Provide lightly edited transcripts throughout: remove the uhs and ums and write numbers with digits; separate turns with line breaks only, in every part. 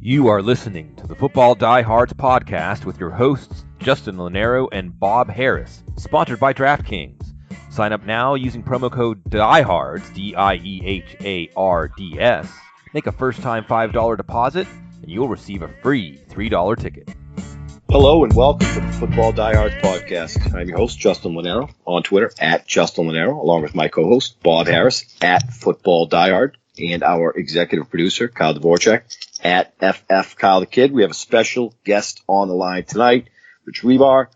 You are listening to the Football Diehards podcast with your hosts, Justin Lonero and Bob Harris, sponsored by DraftKings. Sign up now using promo code DIEHARDS, DIEHARDS. Make a first-time $5 deposit, and you'll receive a free $3 ticket.
Hello and welcome to the Football Diehards podcast. I'm your host, Justin Lonero, on Twitter, at Justin Lonero, along with my co-host, Bob Harris, at Football Diehard, and our executive producer, Kyle Dvorchak, at FF Kyle the Kid. We have a special guest on the line tonight, Hribar,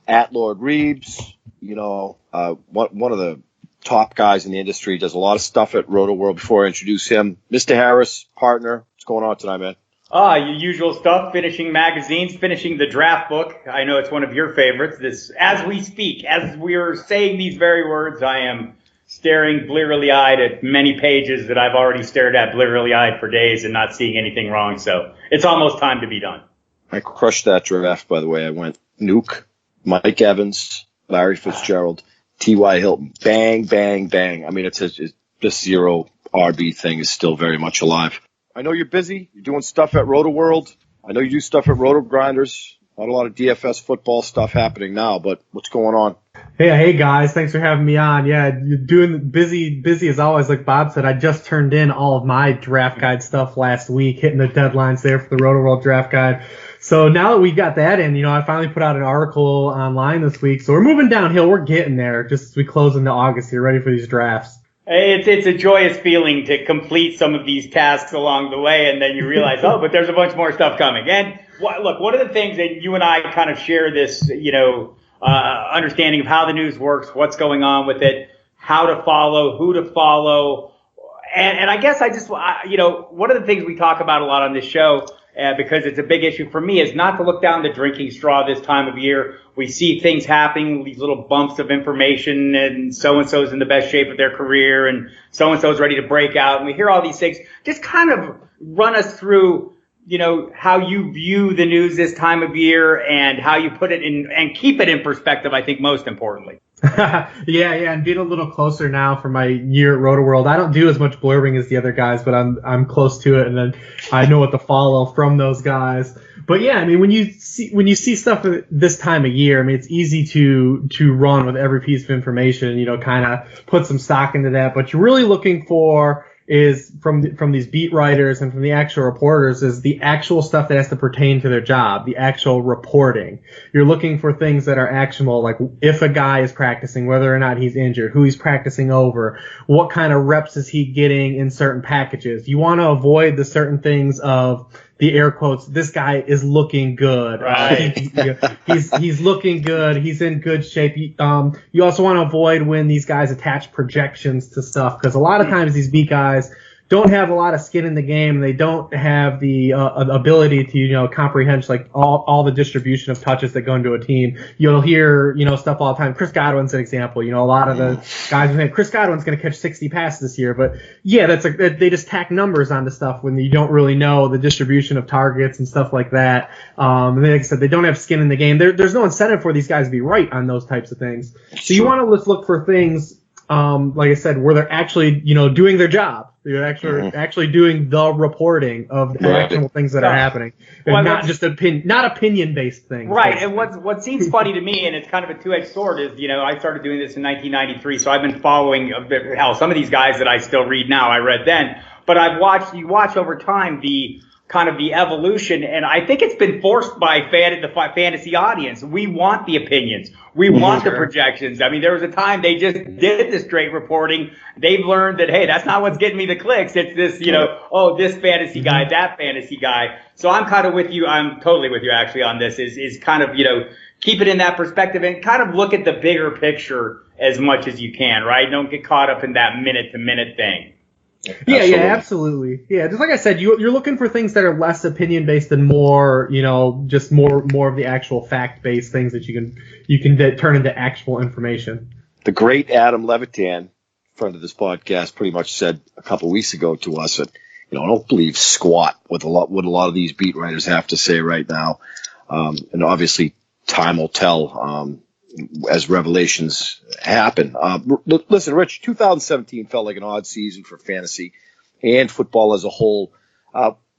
at Lord Reeves. You know, one of the top guys in the industry, does a lot of stuff at Roto World. Before I introduce him, Mr. Harris, partner, what's going on tonight, man?
Your usual stuff, finishing magazines, finishing the draft book. I know it's one of your favorites. This, as we speak, as we're saying these very words, I am staring blearily eyed at many pages that I've already stared at blearily eyed for days and not seeing anything wrong. So it's almost time to be done. I
crushed that draft, by the way. I went Nuke, Mike Evans, Larry Fitzgerald, T.Y. Hilton. Bang, bang, bang. I mean, it's this zero RB thing is still very much alive. I know you're busy. You're doing stuff at Roto World. I know you do stuff at Roto Grinders. Not a lot of DFS football stuff happening now, but what's going on?
Hey guys, thanks for having me on. Yeah, you're doing busy as always. Like Bob said, I just turned in all of my draft guide stuff last week, hitting the deadlines there for the Roto World draft guide. So now that we got that in, I finally put out an article online this week. So we're moving downhill. We're getting there just as we close into August here, ready for these drafts.
It's a joyous feeling to complete some of these tasks along the way, and then you realize, but there's a bunch more stuff coming. And look, one of the things that you and I kind of share this, understanding of how the news works, what's going on with it, how to follow, who to follow. And I guess one of the things we talk about a lot on this show, because it's a big issue for me, is not to look down the drinking straw this time of year. We see things happening, these little bumps of information, and so-and-so's in the best shape of their career, and so-and-so's ready to break out. And we hear all these things. Just kind of run us through, how you view the news this time of year and how you put it in and keep it in perspective, I think, most importantly.
Yeah, and being a little closer now for my year at Roto World. I don't do as much blurbing as the other guys, but I'm close to it, and then I know what to follow from those guys. But yeah, I mean, when you see stuff this time of year, I mean, it's easy to run with every piece of information, kind of put some stock into that. But you're really looking for is from these beat writers and from the actual reporters is the actual stuff that has to pertain to their job, the actual reporting. You're looking for things that are actionable, like if a guy is practicing, whether or not he's injured, who he's practicing over, what kind of reps is he getting in certain packages. You want to avoid the certain things of the air quotes, this guy is looking good.
Right.
He's looking good. He's in good shape. You also want to avoid when these guys attach projections to stuff, because a lot of times these beat guys don't have a lot of skin in the game. They don't have the ability to comprehend like all the distribution of touches that go into a team. You'll hear stuff all the time. Chris Godwin's an example. A lot of the guys will say Chris Godwin's going to catch 60 passes this year, but yeah, they just tack numbers onto stuff when you don't really know the distribution of targets and stuff like that. And like I said, they don't have skin in the game. There's no incentive for these guys to be right on those types of things. So you want to just look for things, like I said, where they're actually doing their job. They're actually doing the reporting of the actual things that are happening, and not just opinion-based things.
Right, and what seems funny to me, and it's kind of a two-edged sword, is I started doing this in 1993, so I've been following some of these guys that I still read now. I read then, but you watch over time the kind of the evolution, and I think it's been forced by the fantasy audience. We want the opinions. We want the projections. I mean, there was a time they just did the straight reporting. They've learned that, hey, that's not what's getting me the clicks. It's this, this fantasy guy, that fantasy guy. So I'm kind of with you. I'm totally with you actually on this is kind of, keep it in that perspective and kind of look at the bigger picture as much as you can, right? Don't get caught up in that minute-to-minute thing.
Yeah, absolutely. Yeah, just like I said, you're looking for things that are less opinion based and more, just more of the actual fact based things that you can turn into actual information.
The great Adam Levitan, friend of this podcast, pretty much said a couple weeks ago to us that I don't believe squat what a lot of these beat writers have to say right now, and obviously time will tell. As revelations happen. Listen, Rich, 2017 felt like an odd season for fantasy and football as a whole.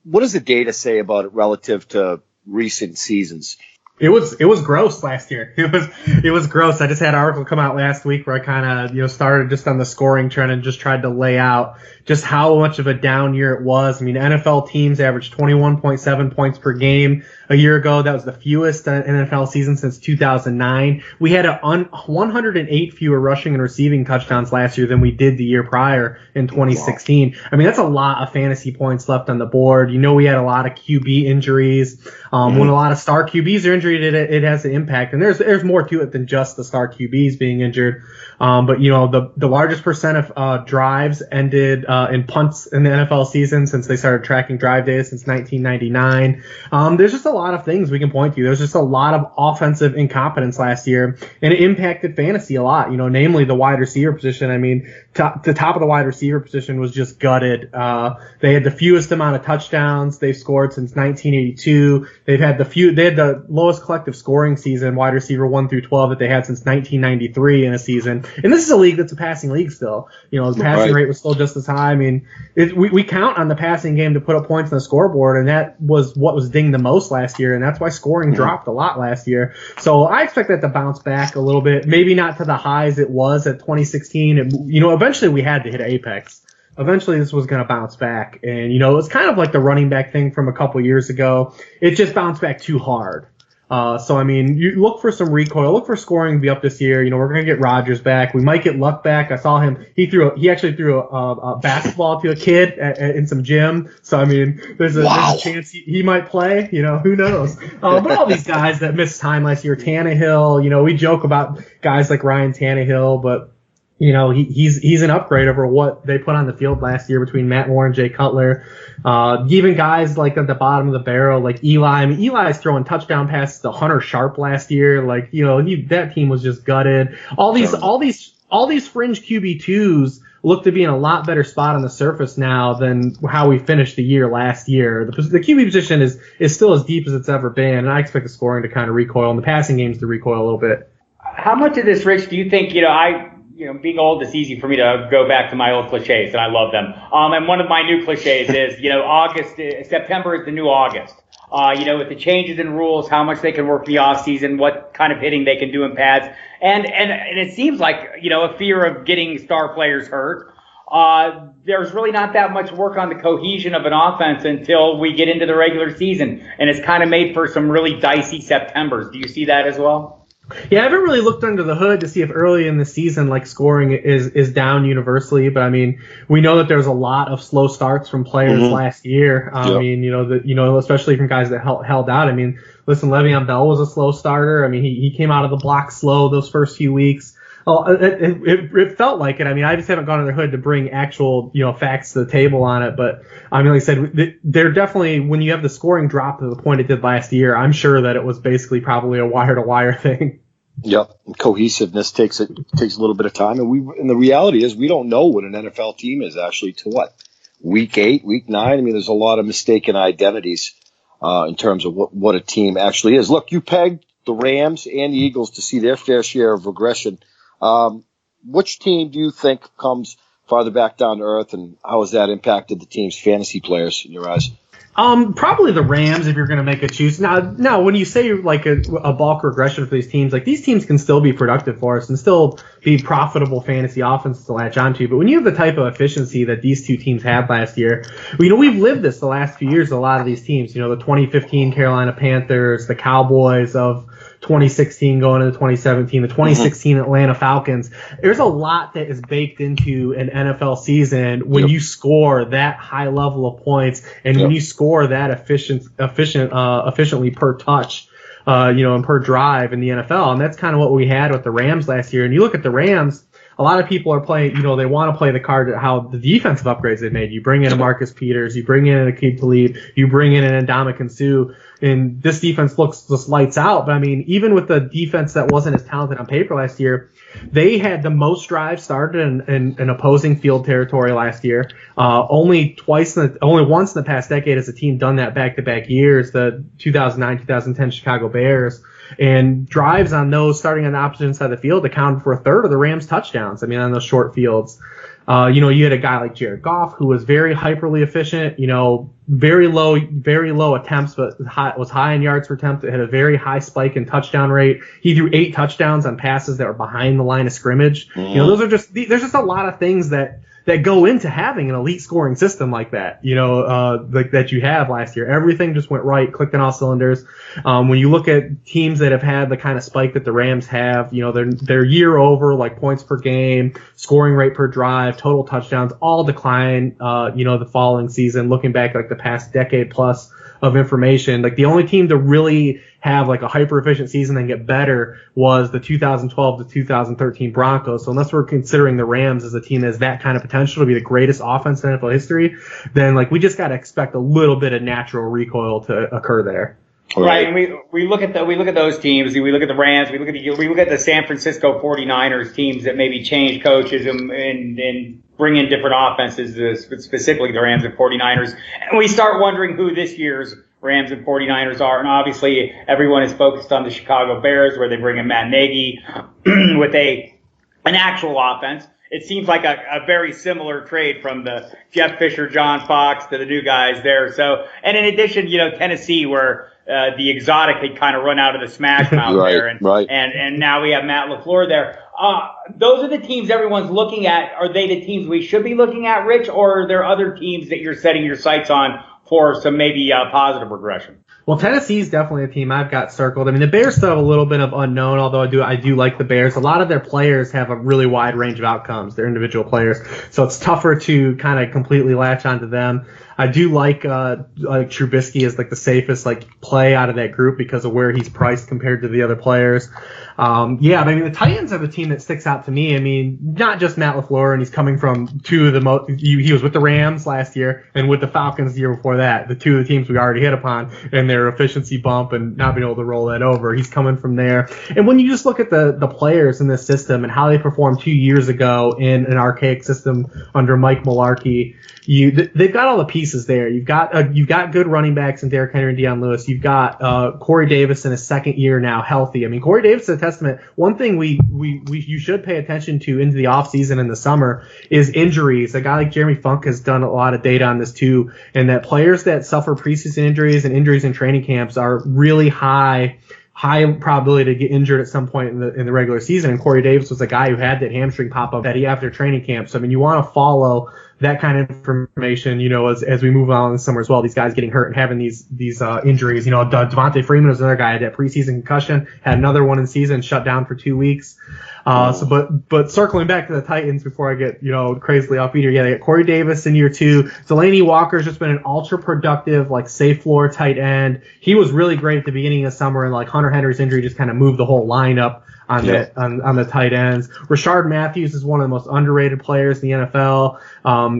what does the data say about it relative to recent seasons?
It was gross last year. It was gross. I just had an article come out last week where I kind of, started just on the scoring trend and just tried to lay out just how much of a down year it was. I mean, NFL teams averaged 21.7 points per game a year ago. That was the fewest NFL season since 2009. We had 108 fewer rushing and receiving touchdowns last year than we did the year prior in 2016. Wow. I mean, that's a lot of fantasy points left on the board. We had a lot of QB injuries. When a lot of star QBs are injured, it has an impact, and there's more to it than just the star QBs being injured. But the largest percent of drives ended in punts in the NFL season since they started tracking drive data since 1999. There's just a lot of things we can point to. There's just a lot of offensive incompetence last year, and it impacted fantasy a lot. Namely the wide receiver position. I mean, the top of the wide receiver position was just gutted. They had the fewest amount of touchdowns they've scored since 1982. They had the lowest collective scoring season, wide receiver 1 through 12, that they had since 1993 in a season. And this is a league that's a passing league still. The passing rate was still just as high. I mean, we count on the passing game to put up points on the scoreboard, and that was what was dinged the most last year, and that's why scoring dropped a lot last year. So I expect that to bounce back a little bit, maybe not to the highs it was at 2016. Eventually we had to hit apex. Eventually this was going to bounce back, and it was kind of like the running back thing from a couple years ago. It just bounced back too hard. So I mean, you look for some recoil, look for scoring to be up this year. We're going to get Rodgers back. We might get Luck back. I saw him. He actually threw a basketball to a kid in some gym. So I mean, there's a chance he might play. Who knows? But all these guys that missed time last year, Tannehill. We joke about guys like Ryan Tannehill, but he's an upgrade over what they put on the field last year between Matt Moore and Jay Cutler. Even guys like at the bottom of the barrel, like Eli. I mean, Eli's throwing touchdown passes to Hunter Sharp last year. Like, that team was just gutted. All these fringe QB2s look to be in a lot better spot on the surface now than how we finished the year last year. The QB position is still as deep as it's ever been, and I expect the scoring to kind of recoil and the passing games to recoil a little bit.
How much of this, Rich, do you think, being old, it's easy for me to go back to my old cliches, and I love them. And one of my new cliches is, September is the new August. With the changes in rules, how much they can work the off season, what kind of hitting they can do in pads, and it seems like a fear of getting star players hurt. There's really not that much work on the cohesion of an offense until we get into the regular season, and it's kind of made for some really dicey Septembers. Do you see that as well?
Yeah, I haven't really looked under the hood to see if early in the season, scoring is down universally. But I mean, we know that there's a lot of slow starts from players last year. I mean, especially from guys that held out. I mean, listen, LeVeon Bell was a slow starter. I mean, he came out of the block slow those first few weeks. It felt like it. I mean, I just haven't gone under the hood to bring actual, facts to the table on it. But I mean, like I said, they're definitely, when you have the scoring drop to the point it did last year, I'm sure that it was basically probably a wire-to-wire thing.
Yep. Cohesiveness takes a little bit of time. And the reality is we don't know what an NFL team is actually to what? Week 8, week 9? I mean, there's a lot of mistaken identities in terms of what a team actually is. Look, you pegged the Rams and the Eagles to see their fair share of regression. Which team do you think comes farther back down to earth, and how has that impacted the team's fantasy players in your eyes?
Probably the Rams if you're going to make a choose. Now, when you say like a bulk regression for these teams, like these teams can still be productive for us and still be profitable fantasy offenses to latch onto. But when you have the type of efficiency that these two teams had last year, we've lived this the last few years. A lot of these teams, the 2015 Carolina Panthers, the Cowboys of 2016 going into 2017, the 2016 Atlanta Falcons. There's a lot that is baked into an NFL season when you score that high level of points and when you score that efficiently per touch, and per drive in the NFL. And that's kind of what we had with the Rams last year. And you look at the Rams, a lot of people are playing, they want to play the card at how the defensive upgrades they made. You bring in a Marcus Peters, you bring in a Aqib Talib, you bring in an Ndamukong Suh, and this defense looks just lights out. But I mean, even with the defense that wasn't as talented on paper last year, they had the most drives started in opposing field territory last year. Only once in the past decade has a team done that back-to-back years, the 2009-2010 Chicago Bears. And drives on those starting on the opposite side of the field accounted for a third of the Rams' touchdowns. I mean, on those short fields. You had a guy like Jared Goff who was very hyperly efficient, very low attempts, but was high in yards per attempt. It had a very high spike in touchdown rate. He threw 8 touchdowns on passes that were behind the line of scrimmage. There's just a lot of things that go into having an elite scoring system like that, like that you have last year. Everything just went right, clicked on all cylinders. When you look at teams that have had the kind of spike that the Rams have, they're year over, like points per game, scoring rate per drive, total touchdowns, all decline, the following season, looking back like the past decade plus of information. Like the only team to really have like a hyper efficient season and get better was the 2012 to 2013 Broncos. So unless we're considering the Rams as a team that has that kind of potential to be the greatest offense in NFL history, then like we just got to expect a little bit of natural recoil to occur there.
Right, and we look at those teams. We look at the Rams. We look at the San Francisco 49ers teams that maybe change coaches and bring in different offenses, specifically the Rams and 49ers. And we start wondering who this year's Rams and 49ers are. And obviously everyone is focused on the Chicago Bears, where they bring in Matt Nagy with an actual offense. It seems like a very similar trade from the Jeff Fisher, John Fox to the new guys there. So, and in addition, Tennessee, where the exotic had kind of run out of the smash mouth there. And now we have Matt LaFleur there. Those are the teams everyone's looking at. Are they the teams we should be looking at, Rich, or are there other teams that you're setting your sights on for some maybe positive regression?
Well, Tennessee's definitely a team I've got circled. I mean, the Bears still have a little bit of unknown, although I do like the Bears. A lot of their players have a really wide range of outcomes, their individual players. So it's tougher to kind of completely latch onto them. I do like Trubisky as like the safest play out of that group because of where he's priced compared to the other players. The Titans are the team that sticks out to me. I mean, not just Matt LaFleur, and he's coming from two of the most. He was with the Rams last year and with the Falcons the year before that. The two of the teams we already hit upon and their efficiency bump and not being able to roll that over. He's coming from there. And when you just look at the players in this system and how they performed 2 years ago in an archaic system under Mike Mularkey, they've got all the pieces there. You've got good running backs in Derrick Henry and Deion Lewis. You've got Corey Davis in his second year now, healthy. I mean, Corey Davis is a testament. One thing you should pay attention to into the offseason in the summer is injuries. A guy like Jeremy Funk has done a lot of data on this too, and that players that suffer preseason injuries and injuries in training camps are really high probability to get injured at some point in the regular season. And Corey Davis was a guy who had that hamstring pop up after training camp. So I mean, you want to follow that kind of information, as we move on in the summer as well. These guys getting hurt and having these injuries. Devontae Freeman was another guy had that preseason concussion, had another one in season, shut down for 2 weeks. But circling back to the Titans before I get, crazily off beat here. Yeah, they got Corey Davis in year 2. Delaney Walker's just been an ultra productive, safe floor tight end. He was really great at the beginning of summer, and Hunter Henry's injury just kind of moved the whole lineup on the tight ends. Rashard Matthews is one of the most underrated players in the NFL.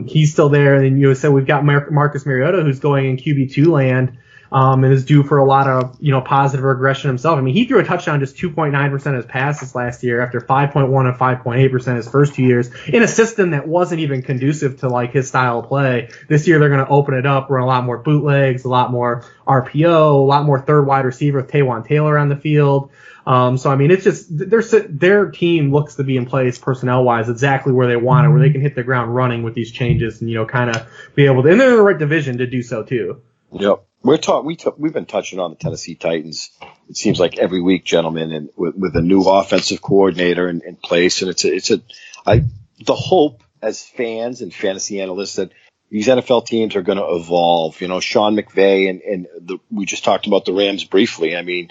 He's still there. And you said we've got Marcus Mariota, who's going in QB2 land. And is due for a lot of, positive regression himself. I mean, he threw a touchdown just 2.9% of his passes last year after 5.1 and 5.8% his first 2 years in a system that wasn't even conducive to his style of play. This year they're going to open it up, run a lot more bootlegs, a lot more RPO, a lot more third wide receiver with Taywan Taylor on the field. So I mean, it's just their team looks to be in place personnel wise exactly where they want it, where they can hit the ground running with these changes and kind of be able to, and they're in the right division to do so too.
Yep. We've been touching on the Tennessee Titans. It seems like every week, gentlemen, and with a new offensive coordinator in place, and the hope as fans and fantasy analysts that these NFL teams are going to evolve. Sean McVay and we just talked about the Rams briefly. I mean,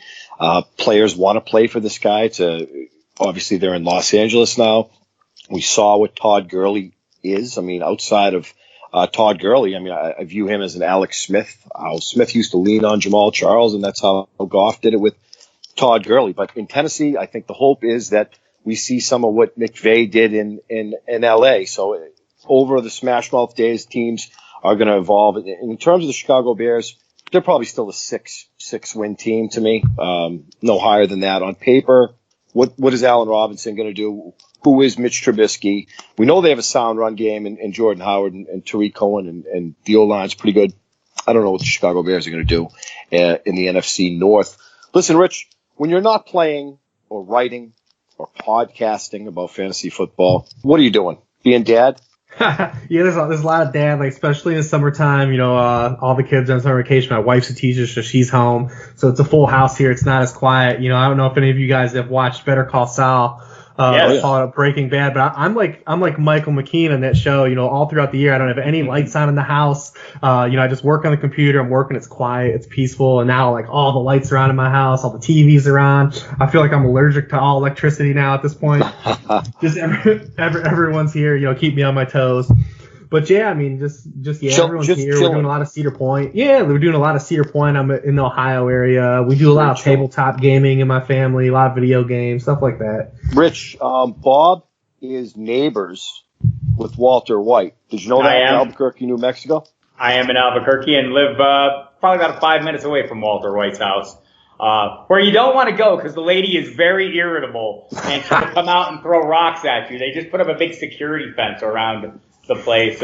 players want to play for this guy. Obviously they're in Los Angeles now. We saw what Todd Gurley is. I mean, outside of Todd Gurley, I mean, I view him as an Alex Smith. How Smith used to lean on Jamal Charles, and that's how Goff did it with Todd Gurley. But in Tennessee, I think the hope is that we see some of what McVay did in L.A. So over the smash mouth days, teams are going to evolve. In terms of the Chicago Bears, they're probably still a six win team to me. No higher than that on paper. What is Allen Robinson going to do? Who is Mitch Trubisky? We know they have a sound run game in Jordan Howard and Tariq Cohen, and the O-line's pretty good. I don't know what the Chicago Bears are going to do in the NFC North. Listen, Rich, when you're not playing or writing or podcasting about fantasy football, what are you doing? Being dad?
Yeah, there's a lot of dad, like especially in the summertime. All the kids are on summer vacation. My wife's a teacher, so she's home. So it's a full house here. It's not as quiet. I don't know if any of you guys have watched Better Call Saul. Followed up Breaking Bad, but I'm like Michael McKean on that show. All throughout the year, I don't have any lights on in the house. I just work on the computer. I'm working. It's quiet. It's peaceful. And now like all the lights are on in my house. All the TVs are on. I feel like I'm allergic to all electricity now at this point. Just everyone's here. Keep me on my toes. But yeah, I mean, everyone's here. We're doing a lot of Cedar Point. Yeah, we're doing a lot of Cedar Point. I'm in the Ohio area. We do a lot of tabletop gaming in my family, a lot of video games, stuff like that.
Rich, Bob is neighbors with Walter White. Did you know that in Albuquerque, New Mexico?
I am in Albuquerque and live probably about 5 minutes away from Walter White's house. Where you don't want to go because the lady is very irritable and she'll come out and throw rocks at you. They just put up a big security fence around the place.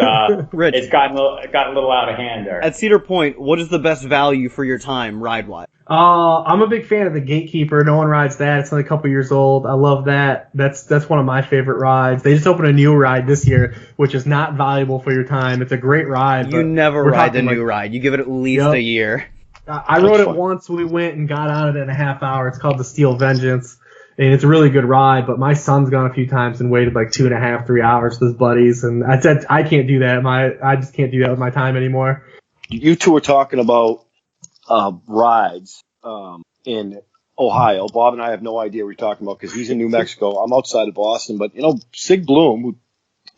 Rich,
it's gotten a little out of hand there.
At Cedar Point, what is the best value for your time ride-wise?
I'm a big fan of the Gatekeeper. No one rides that. It's only a couple years old. I love that. That's one of my favorite rides. They just opened a new ride this year, which is not valuable for your time. It's a great ride.
You never ride the new ride. You give it at least a year.
I rode it once. We went and got on it in a half hour. It's called the Steel Vengeance. And it's a really good ride, but my son's gone a few times and waited like 2.5, 3 hours with his buddies. And I said, I can't do that. I just can't do that with my time anymore.
You two were talking about rides in Ohio. Bob and I have no idea what you're talking about because he's in New Mexico. I'm outside of Boston. But, Sig Bloom, who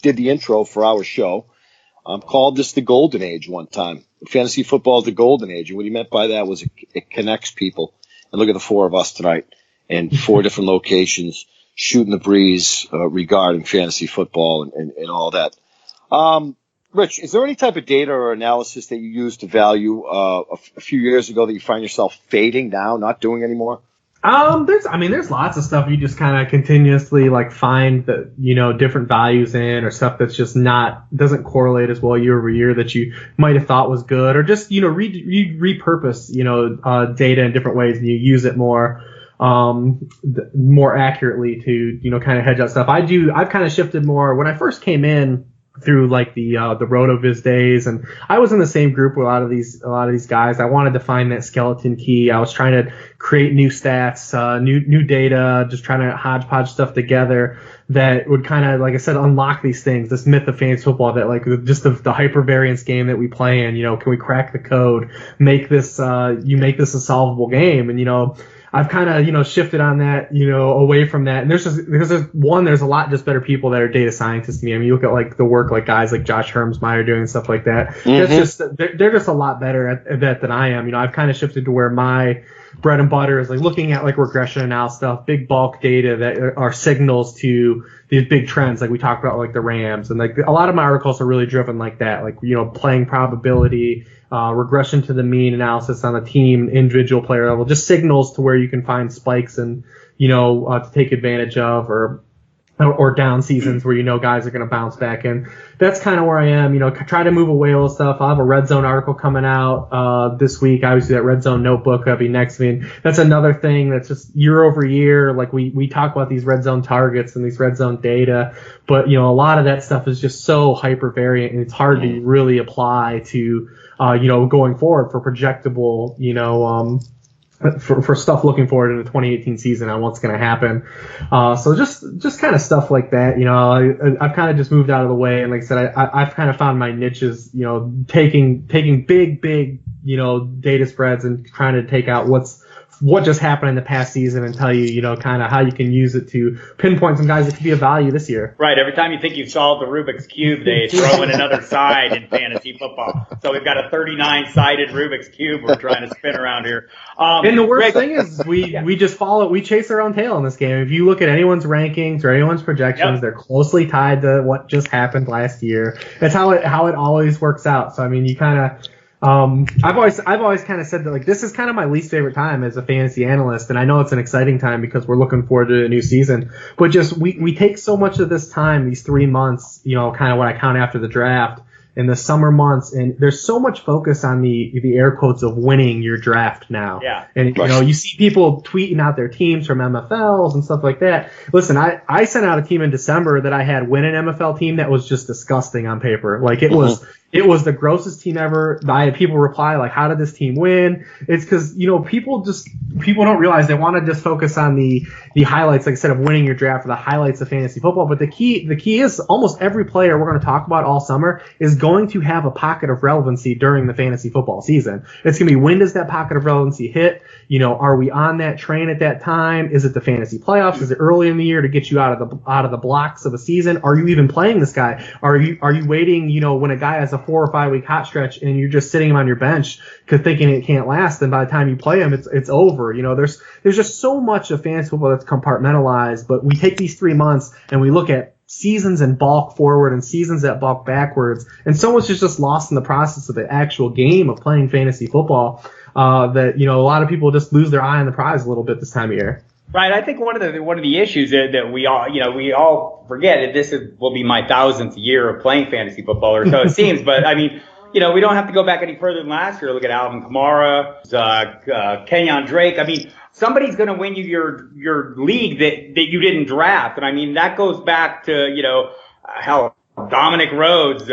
did the intro for our show, called this the golden age one time. Fantasy football is the golden age. And what he meant by that was it connects people. And look at the four of us tonight. And 4 different locations, shooting the breeze regarding fantasy football and all that. Rich, is there any type of data or analysis that you used to value a few years ago that you find yourself fading now, not doing anymore?
There's lots of stuff you just kind of continuously like find that, different values in or stuff that's just doesn't correlate as well year over year that you might have thought was good or just, repurpose, data in different ways and you use it more accurately to, kind of hedge out stuff. I've kind of shifted more when I first came in through like the RotoViz days, and I was in the same group with a lot of these guys. I wanted to find that skeleton key. I was trying to create new stats, new data, just trying to hodgepodge stuff together that would kind of, like I said, unlock these things, this myth of fantasy football that like just the hypervariance game that we play in, can we crack the code, make this a solvable game? And, I've kind of, shifted on that, away from that. And there's a lot just better people that are data scientists to me. I mean, you look at like the work like guys like Josh Hermsmeyer doing stuff like that. Mm-hmm. That's just, they're just a lot better at that than I am. I've kind of shifted to where my bread and butter is like looking at like regression analysis stuff, big bulk data that are signals to these big trends. Like we talked about like the Rams, and like a lot of my articles are really driven like that, like, playing probability, regression to the mean analysis on the team, individual player level, just signals to where you can find spikes and, to take advantage of or down seasons where guys are going to bounce back. And that's kind of where I am, try to move away a little stuff. I'll have a red zone article coming out this week. I always do that red zone notebook. That'll be next. I mean, that's another thing that's just year over year. Like we talk about these red zone targets and these red zone data, but a lot of that stuff is just so hypervariant and it's hard to really apply to going forward for projectable, for stuff looking forward in the 2018 season on what's going to happen. So just kind of stuff like that, I've kind of just moved out of the way. And like I said, I've kind of found my niches, taking big, data spreads and trying to take out what just happened in the past season and tell you, kind of how you can use it to pinpoint some guys that could be of value this year.
Right. Every time you think you've solved the Rubik's Cube, they throw in another side in fantasy football. So we've got a 39-sided Rubik's Cube we're trying to spin around here.
And the worst thing is we just we chase our own tail in this game. If you look at anyone's rankings or anyone's projections, they're closely tied to what just happened last year. That's how it always works out. So, I mean, you kind of, I've always kind of said that like this is kind of my least favorite time as a fantasy analyst, and I know it's an exciting time because we're looking forward to a new season. But just we take so much of this time, these 3 months, kind of what I count after the draft, in the summer months, and there's so much focus on the air quotes of winning your draft now.
Yeah.
And you see people tweeting out their teams from MFLs and stuff like that. Listen, I sent out a team in December that I had win an MFL team that was just disgusting on paper. Like it was the grossest team ever. I had people reply like, how did this team win? It's because, people don't realize they want to just focus on the highlights, like I said, of winning your draft, or the highlights of fantasy football. But the key is almost every player we're going to talk about all summer is going to have a pocket of relevancy during the fantasy football season. It's going to be, when does that pocket of relevancy hit? Are we on that train at that time? Is it the fantasy playoffs? Is it early in the year to get you out of the blocks of a season? Are you even playing this guy? Are you waiting, when a guy has a 4 or 5 week hot stretch and you're just sitting him on your bench thinking it can't last, and by the time you play him, it's over. There's just so much of fantasy football that's compartmentalized, but we take these 3 months and we look at seasons that bulk forward and seasons that bulk backwards, and so much is just lost in the process of the actual game of playing fantasy football, that a lot of people just lose their eye on the prize a little bit this time of year.
Right. I think one of the issues that we all forget that this will be my 1,000th year of playing fantasy football, or so it seems. But I mean, we don't have to go back any further than last year. Look at Alvin Kamara, Kenyon Drake. I mean, somebody's going to win you your league that you didn't draft. And I mean, that goes back to, hell, Dominic Rhodes,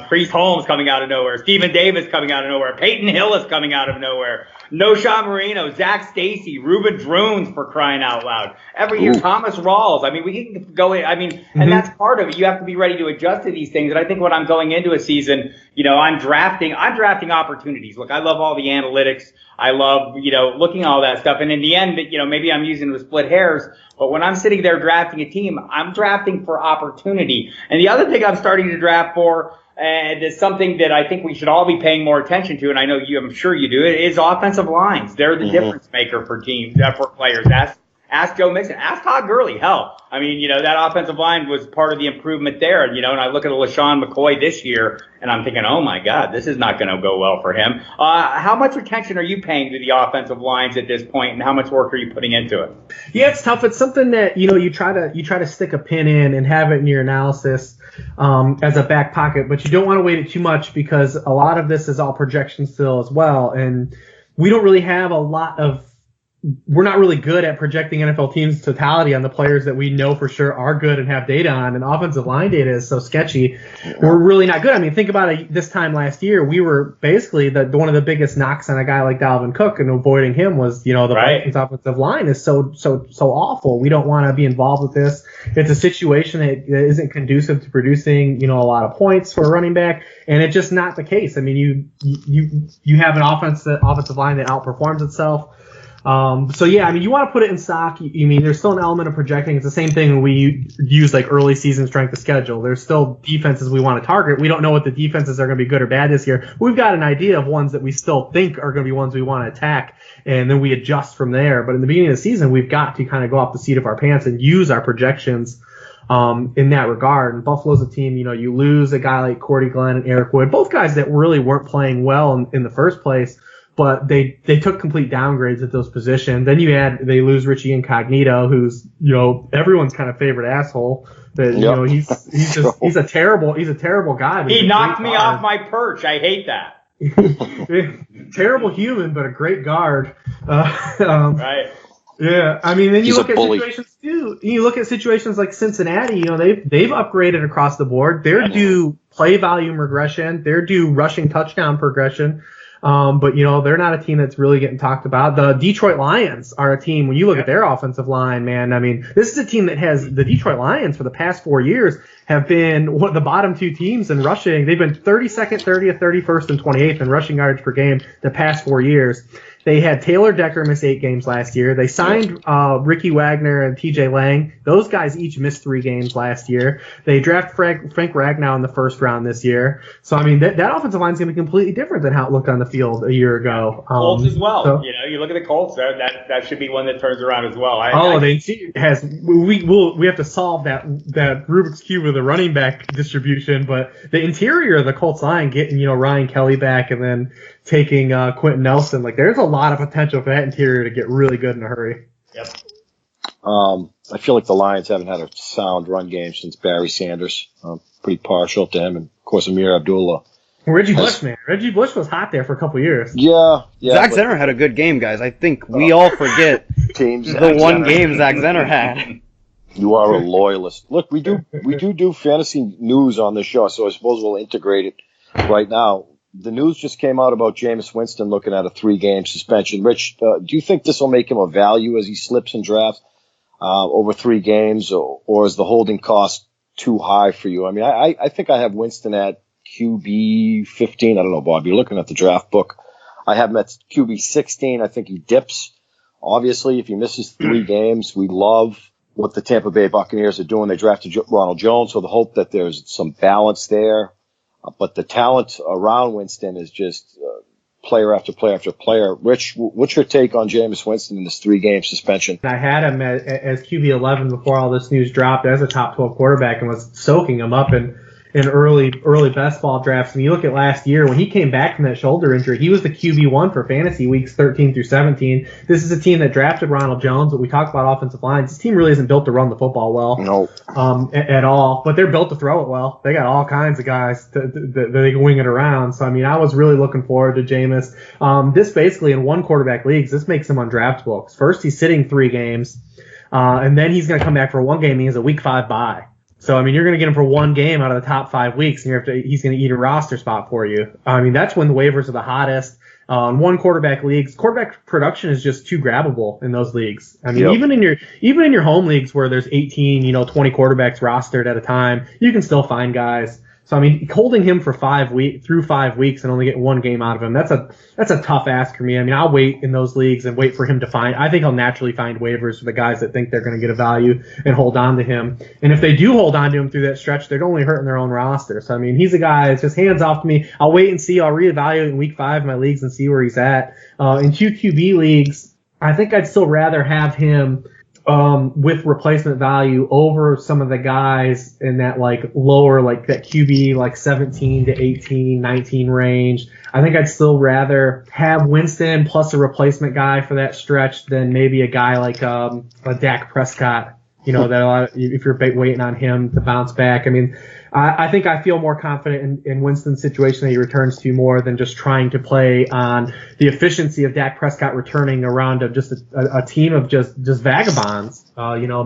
Priest Holmes coming out of nowhere, Stephen Davis coming out of nowhere, Peyton Hill is coming out of nowhere, Noshawn Marino, Zach Stacy, Ruben Drones, for crying out loud. Every year, Thomas Rawls. I mean, we can go in. I mean, and that's part of it. You have to be ready to adjust to these things. And I think when I'm going into a season, I'm drafting opportunities. Look, I love all the analytics. I love, looking at all that stuff. And in the end, maybe I'm using the split hairs, but when I'm sitting there drafting a team, I'm drafting for opportunity. And the other thing I'm starting to draft for, and it's something that I think we should all be paying more attention to, and I know I'm sure you do, is offensive lines. They're the difference maker for teams, for players. Ask Joe Mixon. Ask Todd Gurley. Hell, I mean, that offensive line was part of the improvement there. And I look at LaShawn McCoy this year, and I'm thinking, oh my God, this is not going to go well for him. How much attention are you paying to the offensive lines at this point, and how much work are you putting into it?
Yeah, it's tough. It's something that you try to stick a pin in and have it in your analysis as a back pocket, but you don't want to weight it too much, because a lot of this is all projection still as well, and we don't really have we're not really good at projecting NFL teams' totality on the players that we know for sure are good and have data on, and offensive line data is so sketchy. We're really not good. I mean, think about it. This time last year, we were basically one of the biggest knocks on a guy like Dalvin Cook, and avoiding him was, the Vikings offensive line is so awful. We don't want to be involved with this. It's a situation that isn't conducive to producing, a lot of points for a running back, and it's just not the case. I mean, you have an offensive line that outperforms itself. So yeah, I mean, you want to put it in stock. There's still an element of projecting. It's the same thing when we use like early season strength of schedule. There's still defenses we want to target. We don't know what the defenses are going to be good or bad this year. We've got an idea of ones that we still think are going to be ones we want to attack, and then we adjust from there. But in the beginning of the season, we've got to kind of go off the seat of our pants and use our projections in that regard. And Buffalo's a team, you lose a guy like Cordy Glenn and Eric Wood, both guys that really weren't playing well in the first place, but they took complete downgrades at those positions. Then they lose Richie Incognito, who's, everyone's kind of favorite asshole. That, he's a terrible guy.
He knocked me off my perch. I hate that.
Terrible human, but a great guard.
Right.
Yeah, I mean, then you look at situations too. You look at situations like Cincinnati. They've upgraded across the board. They're due play volume regression. They're due rushing touchdown progression. But they're not a team that's really getting talked about. The Detroit Lions are a team, when you look at their offensive line, man, I mean, this is a team that has the Detroit Lions for the past 4 years have been one of the bottom two teams in rushing. They've been 32nd, 30th, 31st, and 28th in rushing yards per game the past 4 years. They had Taylor Decker miss 8 games last year. They signed Ricky Wagner and TJ Lang. Those guys each missed 3 games last year. They drafted Frank Ragnow in the first round this year. So, I mean, that offensive line is going to be completely different than how it looked on the field a year ago.
Colts as well. So, you look at the Colts, that should be one that turns around as well. We have to solve that Rubik's Cube of the running back distribution, but the interior of the Colts line, getting, Ryan Kelly back and then taking Quentin Nelson, like there's a lot of potential for that interior to get really good in a hurry. Yep.
I feel like the Lions haven't had a sound run game since Barry Sanders. I'm pretty partial to him, and Of course, Amir Abdullah.
Reggie Bush, man. Reggie Bush was hot there for a couple years.
Yeah.
Zach Zenner had a good game, guys. I think we all forget the one game Zach Zenner had.
You are a loyalist. Look, we do fantasy news on this show, so I suppose we'll integrate it right now. The news just came out about Jameis Winston looking at a 3-game suspension. Rich, do you think this will make him a value as he slips in drafts over 3 games, or is the holding cost too high for you? I mean, I think I have Winston at QB 15. I don't know, Bob. You're looking at the draft book. I have him at QB 16. I think he dips. Obviously, if he misses 3 games, we love what the Tampa Bay Buccaneers are doing. They drafted Ronald Jones, so the hope that there's some balance there. But the talent around Winston is just player after player after player. Rich, what's your take on Jameis Winston in this 3-game suspension?
I had him as QB 11 before all this news dropped as a top 12 quarterback and was soaking him up in early best ball drafts. And you look at last year when he came back from that shoulder injury, he was the QB1 for fantasy weeks 13 through 17. This is a team that drafted Ronald Jones, but we talked about offensive lines. This team really isn't built to run the football well, at all. But they're built to throw it well. They got all kinds of guys that they can wing it around. So I mean, I was really looking forward to Jameis. This basically in 1 quarterback leagues, this makes him undraftable. First, he's sitting 3 games, and then he's going to come back for 1 game. He has a week 5 bye. So, I mean, you're going to get him for 1 game out of the top 5 weeks, and he's going to eat a roster spot for you. I mean, that's when the waivers are the hottest. In 1 quarterback leagues, quarterback production is just too grabbable in those leagues. I mean, even in your home leagues where there's 18, 20 quarterbacks rostered at a time, you can still find guys. So I mean, holding him for 5 weeks and only getting 1 game out of him, that's a tough ask for me. I mean, I'll wait in those leagues and wait for him to find. I think I'll naturally find waivers for the guys that think they're going to get a value and hold on to him. And if they do hold on to him through that stretch, they're only hurting their own roster. So I mean, he's a guy that's just hands off to me. I'll wait and see. I'll reevaluate in week 5 of my leagues and see where he's at. In 2 QB leagues, I think I'd still rather have him with replacement value over some of the guys in that lower, that QB 17 to 18, 19 range. I think I'd still rather have Winston plus a replacement guy for that stretch than maybe a guy like a Dak Prescott. If you're waiting on him to bounce back. I mean, I think I feel more confident in Winston's situation that he returns to more than just trying to play on the efficiency of Dak Prescott returning around just a team of just vagabonds,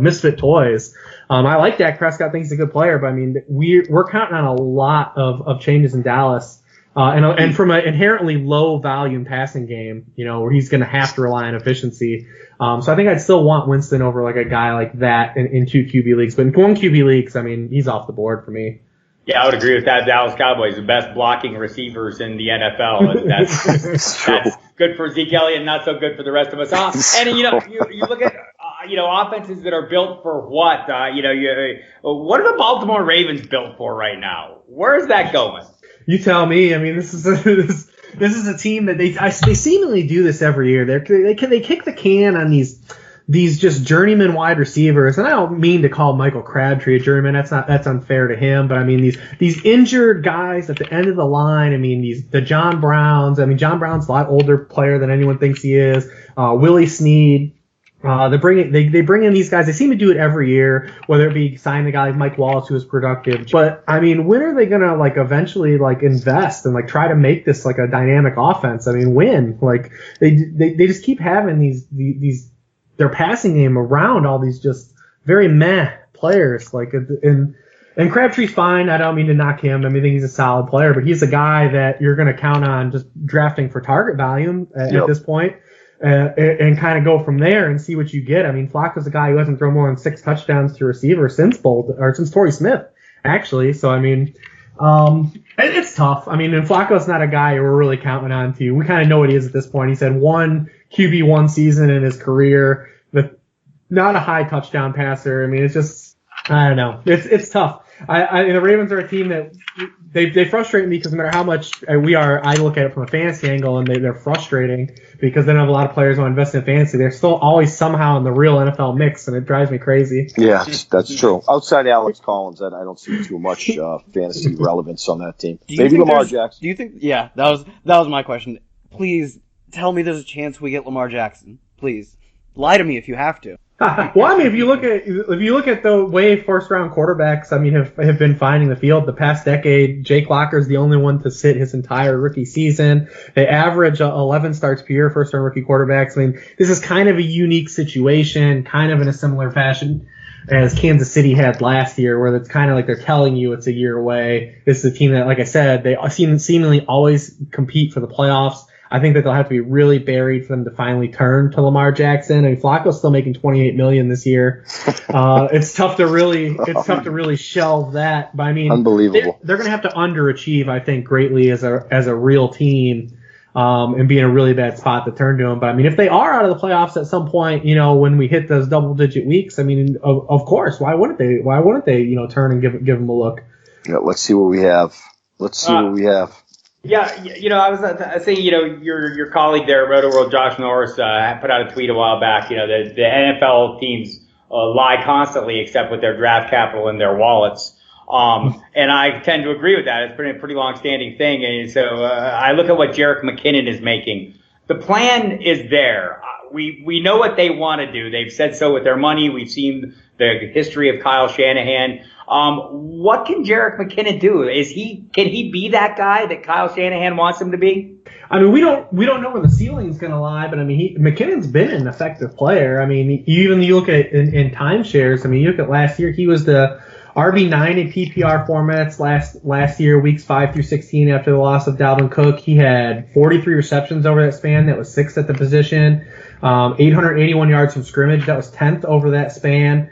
misfit toys. I like Dak Prescott. I think he's a good player, but I mean, we're counting on a lot of changes in Dallas. And from an inherently low volume passing game, where he's going to have to rely on efficiency. So I think I'd still want Winston over a guy like that in 2 QB leagues. But in 1 QB leagues, I mean, he's off the board for me.
Yeah, I would agree with that. Dallas Cowboys, the best blocking receivers in the NFL. And that's good for Zeke Elliott, not so good for the rest of us. And you look at offenses that are built for what? What are the Baltimore Ravens built for right now? Where is that going?
You tell me. I mean, this is a team that they seemingly do this every year. They kick the can on these just journeyman wide receivers, and I don't mean to call Michael Crabtree a journeyman. that's unfair to him. But I mean these injured guys at the end of the line. I mean the John Browns. I mean John Brown's a lot older player than anyone thinks he is. Willie Snead. They bring in these guys. They seem to do it every year, whether it be signing a guy like Mike Wallace who is productive. But I mean, when are they gonna eventually invest and try to make this a dynamic offense? I mean, when? They just keep having these their passing game around all these just very meh players. And Crabtree's fine. I don't mean to knock him. I mean, I think he's a solid player, but he's a guy that you're gonna count on just drafting for target volume at this point. And kind of go from there and see what you get. I mean, Flacco's a guy who hasn't thrown more than 6 touchdowns to receiver since Torrey Smith, actually. So, I mean, it's tough. I mean, and Flacco's not a guy we're really counting on to. We kind of know what he is at this point. He's had 1 QB1 season in his career, but not a high touchdown passer. I mean, it's just, I don't know. It's tough. The Ravens are a team that they frustrate me because no matter how much I look at it from a fantasy angle, and they're frustrating because they don't have a lot of players who invest in fantasy. They're still always somehow in the real NFL mix, and it drives me crazy.
Yeah, that's true. Outside Alex Collins, I don't see too much fantasy relevance on that team. Maybe Lamar Jackson.
Do you think? Yeah, that was my question. Please tell me there's a chance we get Lamar Jackson. Please lie to me if you have to.
Well, I mean, if you look at the way first round quarterbacks, I mean, have been finding the field the past decade. Jake Locker's the only one to sit his entire rookie season. They average 11 starts per year, first round rookie quarterbacks. I mean, this is kind of a unique situation, kind of in a similar fashion as Kansas City had last year, where it's kind of like they're telling you it's a year away. This is a team that, like I said, they seemingly always compete for the playoffs. I think that they'll have to be really buried for them to finally turn to Lamar Jackson. I mean, Flacco's still making $28 million this year. It's tough to really shelve that. But I mean,
unbelievable.
They're going to have to underachieve, I think, greatly as a real team, and be in a really bad spot to turn to them. But I mean, if they are out of the playoffs at some point, when we hit those double-digit weeks, I mean, of course, why wouldn't they? Why wouldn't they, turn and give them a look?
Yeah, let's see what we have.
Yeah, I was saying, your colleague there at Roto-World, Josh Norris, put out a tweet a while back. The NFL teams lie constantly, except with their draft capital and their wallets. And I tend to agree with that. It's been a pretty long-standing thing. And so I look at what Jerick McKinnon is making. The plan is there. We know what they want to do. They've said so with their money. We've seen the history of Kyle Shanahan. What can Jerick McKinnon do? Can he be that guy that Kyle Shanahan wants him to be?
I mean, we don't know where the ceiling's going to lie, but I mean, McKinnon's been an effective player. I mean, you look at in timeshares. I mean, you look at last year, he was the RB9 in PPR formats last year, weeks 5 through 16 after the loss of Dalvin Cook. He had 43 receptions over that span. That was 6th at the position. 881 yards from scrimmage. That was 10th over that span.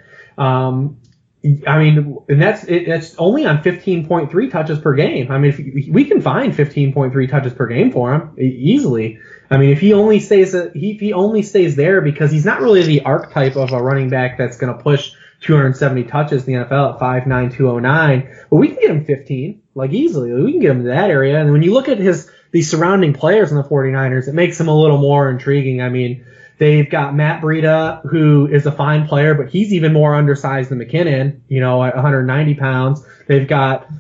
I mean, and that's only on 15.3 touches per game. I mean, if we can find 15.3 touches per game for him easily. I mean, if he only stays there because he's not really the archetype of a running back that's going to push 270 touches in the NFL at 5'9", 209. But we can get him 15, like easily. We can get him to that area. And when you look at the surrounding players in the 49ers, it makes him a little more intriguing. I mean, they've got Matt Breida, who is a fine player, but he's even more undersized than McKinnon, at 190 pounds. They've got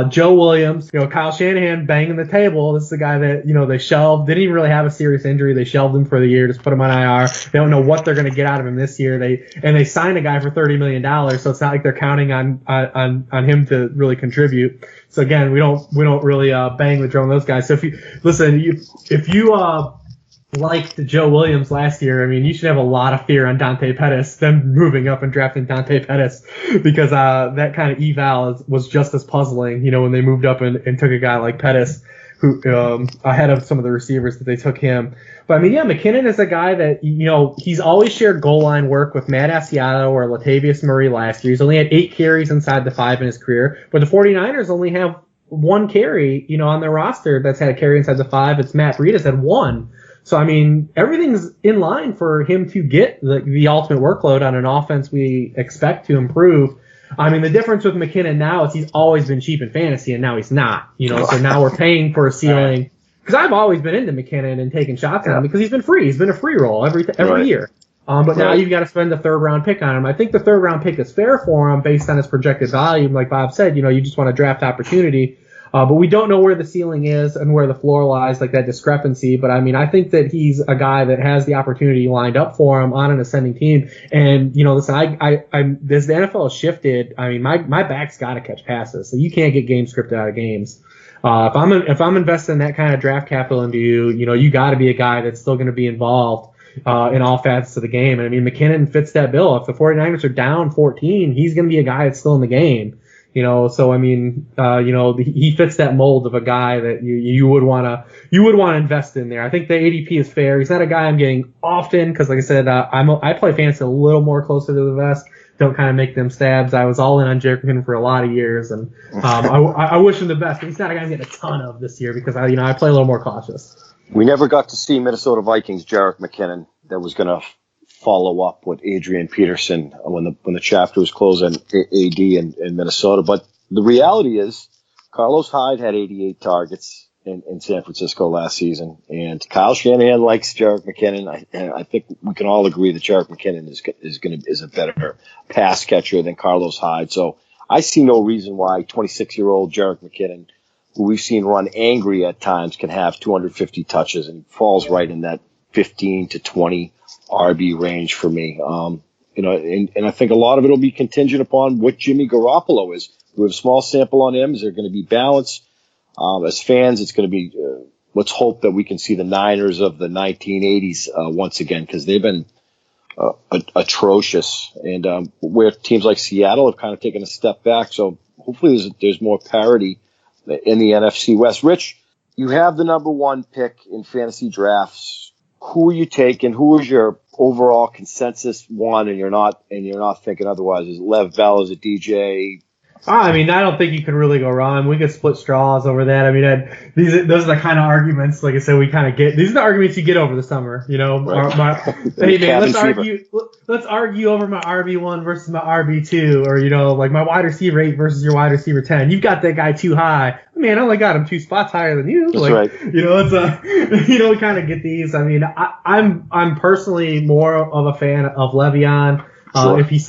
Joe Williams, Kyle Shanahan banging the table. This is a guy that, they shelved. Didn't even really have a serious injury. They shelved him for the year, just put him on IR. They don't know what they're going to get out of him this year. They signed a guy for $30 million, so it's not like they're counting on him to really contribute. So again, we don't really bang the drum on those guys. So if you liked Joe Williams last year, I mean, you should have a lot of fear on Dante Pettis, them moving up and drafting Dante Pettis, because that kind of eval was just as puzzling, when they moved up and took a guy like Pettis, who ahead of some of the receivers that they took him. But I mean, yeah, McKinnon is a guy that, he's always shared goal line work with Matt Asiato or Latavius Murray last year. He's only had 8 carries inside the 5 in his career, but the 49ers only have 1 carry, on their roster that's had a carry inside the 5. It's Matt Breida's had 1. So, I mean, everything's in line for him to get the ultimate workload on an offense we expect to improve. I mean, the difference with McKinnon now is he's always been cheap in fantasy, and now he's not. So now we're paying for a ceiling. Because I've always been into McKinnon and taking shots on him because he's been free. He's been a free roll every year. But now you've got to spend the 3rd-round pick on him. I think the 3rd-round pick is fair for him based on his projected volume. Like Bob said, you just want to draft opportunity. But we don't know where the ceiling is and where the floor lies, like that discrepancy. But I mean, I think that he's a guy that has the opportunity lined up for him on an ascending team. And, listen, as the NFL has shifted, I mean, my back's got to catch passes. So you can't get game scripted out of games. If I'm investing that kind of draft capital into you, you got to be a guy that's still going to be involved in all facets of the game. And I mean, McKinnon fits that bill. If the 49ers are down 14, he's going to be a guy that's still in the game. So I mean, he fits that mold of a guy that you would want to invest in there. I think the ADP is fair. He's not a guy I'm getting often because, like I said, I play fantasy a little more closer to the vest. Don't kind of make them stabs. I was all in on Jerick McKinnon for a lot of years, and I wish him the best. But he's not a guy I'm getting a ton of this year because I play a little more cautious.
We never got to see Minnesota Vikings Jerick McKinnon that was going to follow up with Adrian Peterson when the chapter was closed on AD in Minnesota. But the reality is Carlos Hyde had 88 targets in San Francisco last season, and Kyle Shanahan likes Jerick McKinnon. I think we can all agree that Jerick McKinnon is a better pass catcher than Carlos Hyde. So I see no reason why 26-year-old Jerick McKinnon, who we've seen run angry at times, can have 250 touches and falls right in that 15 to 20 RB range for me. And I think a lot of it will be contingent upon what Jimmy Garoppolo is. We have a small sample on him. Is there going to be balance? As fans, it's going to be, let's hope that we can see the Niners of the 1980s once again, because they've been atrocious. And where teams like Seattle have kind of taken a step back. So hopefully there's more parity in the NFC West. Rich, you have the number one pick in fantasy drafts. Who are you taking? Who is your overall consensus one? And you're not thinking otherwise. Is it Lev Bell? Is it DJ?
I mean, I don't think you could really go wrong. We could split straws over that. I mean, those are the kind of arguments, like I said, we kind of get. These are the arguments you get over the summer, Right. Hey man, let's argue over my RB1 versus my RB2, or like my wide receiver 8 versus your wide receiver 10. You've got that guy too high. Man, I only got him 2 spots higher than you.
That's right.
It's we kind of get these. I mean, I'm personally more of a fan of LeVeon. Sure. If he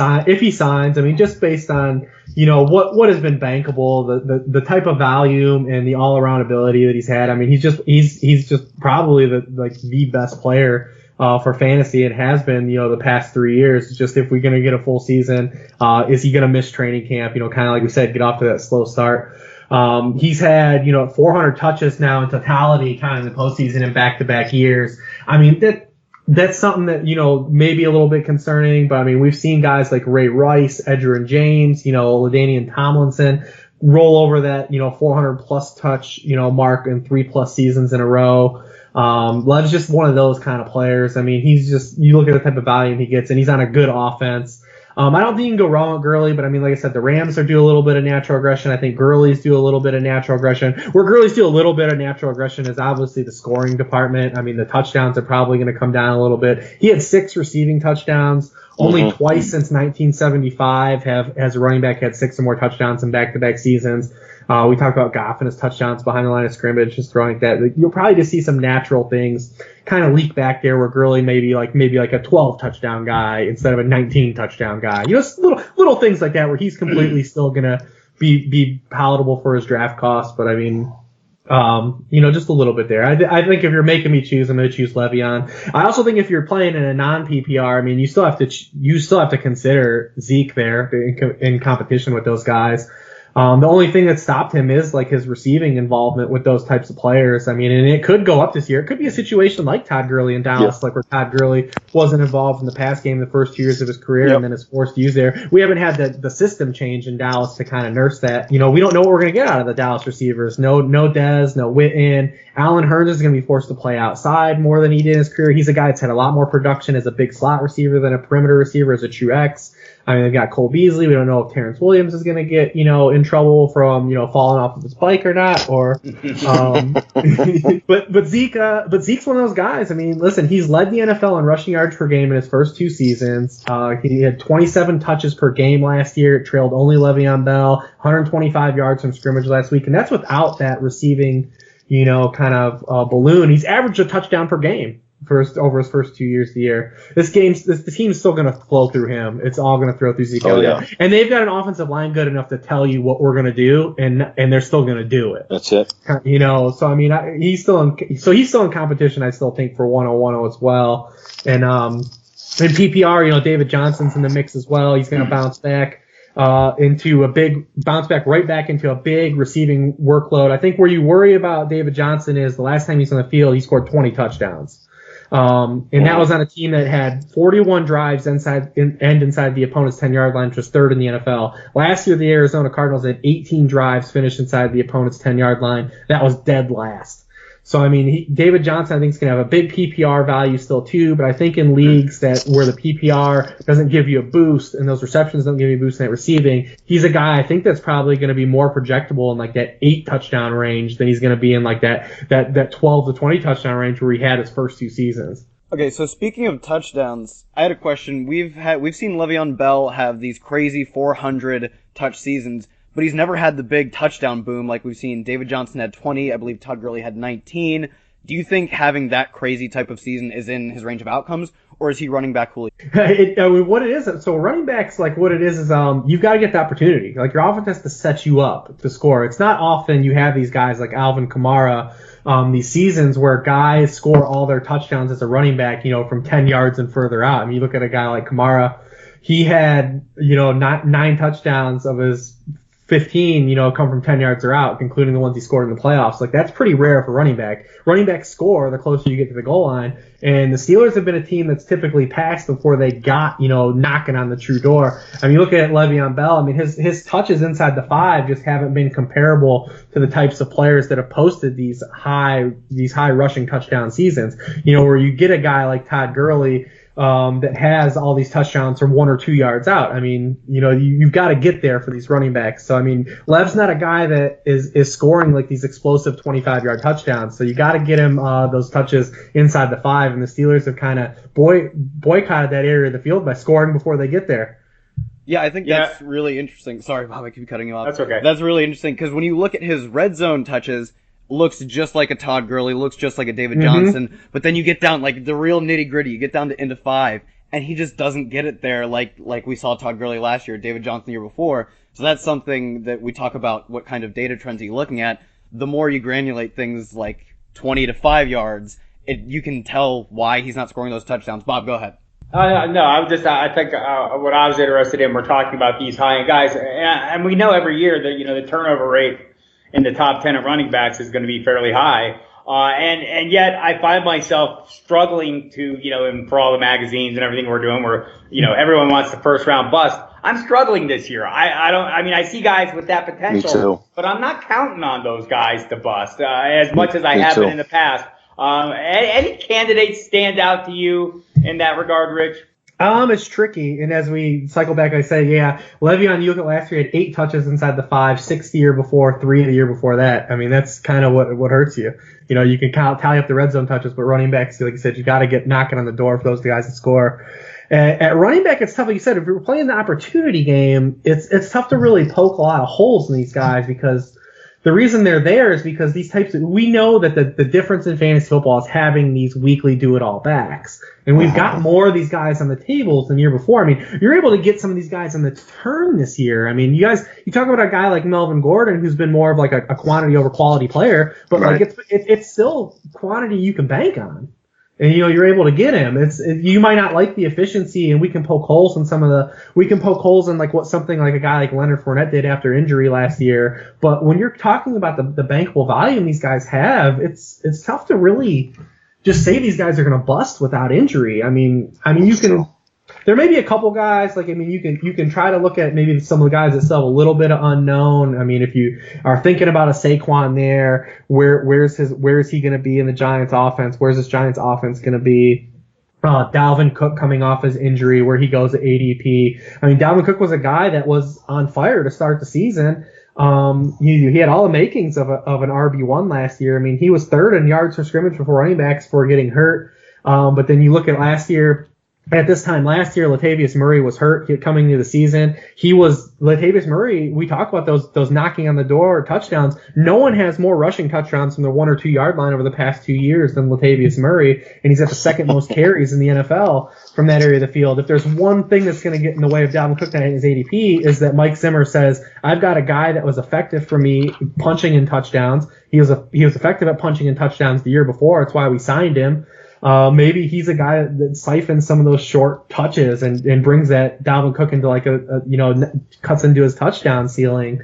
signs, I mean, just based on what has been bankable, the type of volume and the all around ability that he's had. I mean, he's just probably the best player for fantasy. It has been the past 3 years. Just if we're gonna get a full season, is he gonna miss training camp? Kind of like we said, get off to that slow start. He's had 400 touches now in totality, kind of in the postseason in back-to-back years. I mean that's something that, maybe a little bit concerning, but I mean, we've seen guys like Ray Rice, Edgerrin James, LaDainian Tomlinson roll over that, 400 plus touch, mark in 3+ seasons in a row. Lev's just one of those kind of players. I mean, you look at the type of volume he gets and he's on a good offense. I don't think you can go wrong with Gurley, but I mean, like I said, the Rams are due a little bit of natural aggression. I think Gurley's due a little bit of natural aggression. Where Gurley's due a little bit of natural aggression is obviously the scoring department. I mean, the touchdowns are probably going to come down a little bit. He had 6 receiving touchdowns. Only twice since 1975 has a running back had 6 or more touchdowns in back-to-back seasons. We talked about Goff and his touchdowns behind the line of scrimmage, just throwing like that. You'll probably just see some natural things kind of leak back there where Gurley maybe like a 12 touchdown guy instead of a 19 touchdown guy. Little things like that where he's completely still gonna be palatable for his draft costs. But I mean, just a little bit there. I think if you're making me choose, I'm gonna choose LeVeon. I also think if you're playing in a non-PPR, I mean, you still have to consider Zeke there in competition with those guys. The only thing that stopped him is like his receiving involvement with those types of players. I mean, and it could go up this year. It could be a situation like Todd Gurley in Dallas, like where Todd Gurley wasn't involved in the pass game the first 2 years of his career and then is forced to use there. We haven't had the system change in Dallas to kind of nurse that. We don't know what we're going to get out of the Dallas receivers. No Dez, no Witten. Allen Hurns is going to be forced to play outside more than he did in his career. He's a guy that's had a lot more production as a big slot receiver than a perimeter receiver as a true X. I mean, they've got Cole Beasley. We don't know if Terrence Williams is going to get, in trouble from, falling off of his bike or not. Or, but Zeke's one of those guys. I mean, listen, he's led the NFL in rushing yards per game in his first 2 seasons. He had 27 touches per game last year. It trailed only LeVeon Bell, 125 yards from scrimmage last week. And that's without that receiving, kind of balloon. He's averaged a touchdown per game. Over his first 2 years of the year. The team's still going to flow through him. It's all going to throw through Zeke Elliott. And they've got an offensive line good enough to tell you what we're going to do, and they're still going to do it.
That's it.
So I mean, he's still in competition, I still think, for 101 as well. And in PPR, David Johnson's in the mix as well. He's going to bounce back right back into a big receiving workload. I think where you worry about David Johnson is the last time he's on the field, he scored 20 touchdowns. And that was on a team that had 41 drives inside the opponent's 10-yard line, which was 3rd in the NFL. Last year, the Arizona Cardinals had 18 drives finished inside the opponent's 10-yard line. That was dead last. So, I mean, David Johnson, I think, is going to have a big PPR value still, too. But I think in leagues where the PPR doesn't give you a boost and those receptions don't give you a boost in that receiving, he's a guy I think that's probably going to be more projectable in like that 8 touchdown range than he's going to be in like that 12 to 20 touchdown range where he had his first 2 seasons.
Okay, so speaking of touchdowns, I had a question. We've seen LeVeon Bell have these crazy 400 touch seasons, but he's never had the big touchdown boom like we've seen. David Johnson had 20. I believe Todd Gurley had 19. Do you think having that crazy type of season is in his range of outcomes, or is he running back Julio?
What it is, so running backs, like what it is you've got to get the opportunity. Like your offense has to set you up to score. It's not often you have these guys like Alvin Kamara, these seasons where guys score all their touchdowns as a running back, from 10 yards and further out. I mean, you look at a guy like Kamara, he had, not 9 touchdowns of his 15, come from 10 yards or out, including the ones he scored in the playoffs. Like, that's pretty rare for running back. Running backs score the closer you get to the goal line. And the Steelers have been a team that's typically passed before they got, knocking on the true door. I mean, you look at LeVeon Bell. I mean, his touches inside the 5 just haven't been comparable to the types of players that have posted these high rushing touchdown seasons. Where you get a guy like Todd Gurley, that has all these touchdowns from 1 or 2 yards out. I mean, you've got to get there for these running backs. So, I mean, Lev's not a guy that is scoring like these explosive 25-yard touchdowns. So you got to get him those touches inside the 5, and the Steelers have kind of boycotted that area of the field by scoring before they get there.
Yeah, I think that's really interesting. Sorry, Bob, I keep cutting you off.
That's okay.
That's really interesting because when you look at his red zone touches, looks just like a Todd Gurley, looks just like a David Johnson, but then you get down, like, the real nitty-gritty, you get down to into 5, and he just doesn't get it there like we saw Todd Gurley last year, David Johnson the year before. So that's something that we talk about, what kind of data trends are you looking at. The more you granulate things like 20 to 5 yards, you can tell why he's not scoring those touchdowns. Bob, go ahead.
No, I think what I was interested in, we're talking about these high-end guys, and we know every year that, the turnover rate in the top 10 of running backs is going to be fairly high. And yet I find myself struggling to, and for all the magazines and everything we're doing where, everyone wants the first round bust. I'm struggling this year. I see guys with that potential, but I'm not counting on those guys to bust, as much as I have been in the past. Any candidates stand out to you in that regard, Rich?
It's tricky, and as we cycle back, I say, Le'Veon, you look at last year, he had 8 touches inside the 5, 6 the year before, 3 the year before that. I mean, that's kind of what hurts you. You can tally up the red zone touches, but running backs, like you said, you got to get knocking on the door for those guys to score. At running back, it's tough. Like you said, if you're playing the opportunity game, it's tough to really poke a lot of holes in these guys because the reason they're there is because we know that the difference in fantasy football is having these weekly do-it-all backs. And we've got more of these guys on the tables than the year before. I mean, you're able to get some of these guys on the turn this year. I mean, you talk about a guy like Melvin Gordon, who's been more of like a quantity over quality player, but right. Like it's still quantity you can bank on. And you're able to get him. You might not like the efficiency, and we can poke holes in like what something like a guy like Leonard Fournette did after injury last year. But when you're talking about the bankable volume these guys have, it's tough to really just say these guys are going to bust without injury. I mean you can. There may be a couple guys, you can try to look at maybe some of the guys that still have a little bit of unknown. I mean, if you are thinking about a Saquon there, where is he going to be in the Giants offense? Where's this Giants offense going to be? Dalvin Cook coming off his injury, where he goes at ADP. I mean, Dalvin Cook was a guy that was on fire to start the season. He had all the makings of an RB1 last year. I mean, he was 3rd in yards per scrimmage before running backs before getting hurt. But then you look at last year. At this time last year, Latavius Murray was hurt coming into the season. Latavius Murray, we talk about those knocking on the door touchdowns. No one has more rushing touchdowns from the 1 or 2 yard line over the past 2 years than Latavius Murray, and he's at the second most carries in the NFL from that area of the field. If there's one thing that's going to get in the way of Dalvin Cook and his ADP is that Mike Zimmer says, I've got a guy that was effective for me punching in touchdowns. He was effective at punching in touchdowns the year before. It's why we signed him. Maybe he's a guy that siphons some of those short touches and brings that Dalvin Cook into like cuts into his touchdown ceiling.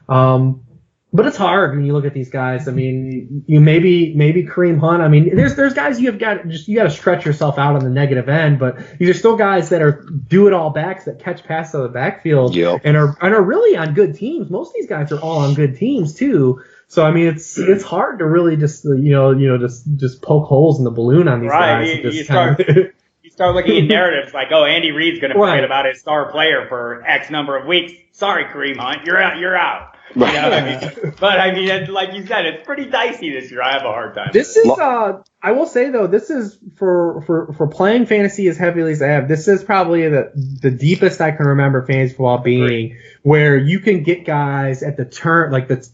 But it's hard when you look at these guys. I mean, maybe Kareem Hunt. I mean, there's guys you got to stretch yourself out on the negative end, but these are still guys that are do-it-all backs that catch passes out of the backfield and are really on good teams. Most of these guys are all on good teams too. So I mean, it's hard to really just just poke holes in the balloon on these guys.
You start looking at narratives like, Andy Reid's going to forget about his star player for X number of weeks. Sorry, Kareem Hunt, you're out. But I mean, like you said, it's pretty dicey this year. I have a hard time.
This is, I will say though, this is for playing fantasy as heavily as I have. This is probably the deepest I can remember fantasy football being where you can get guys at the turn, like that's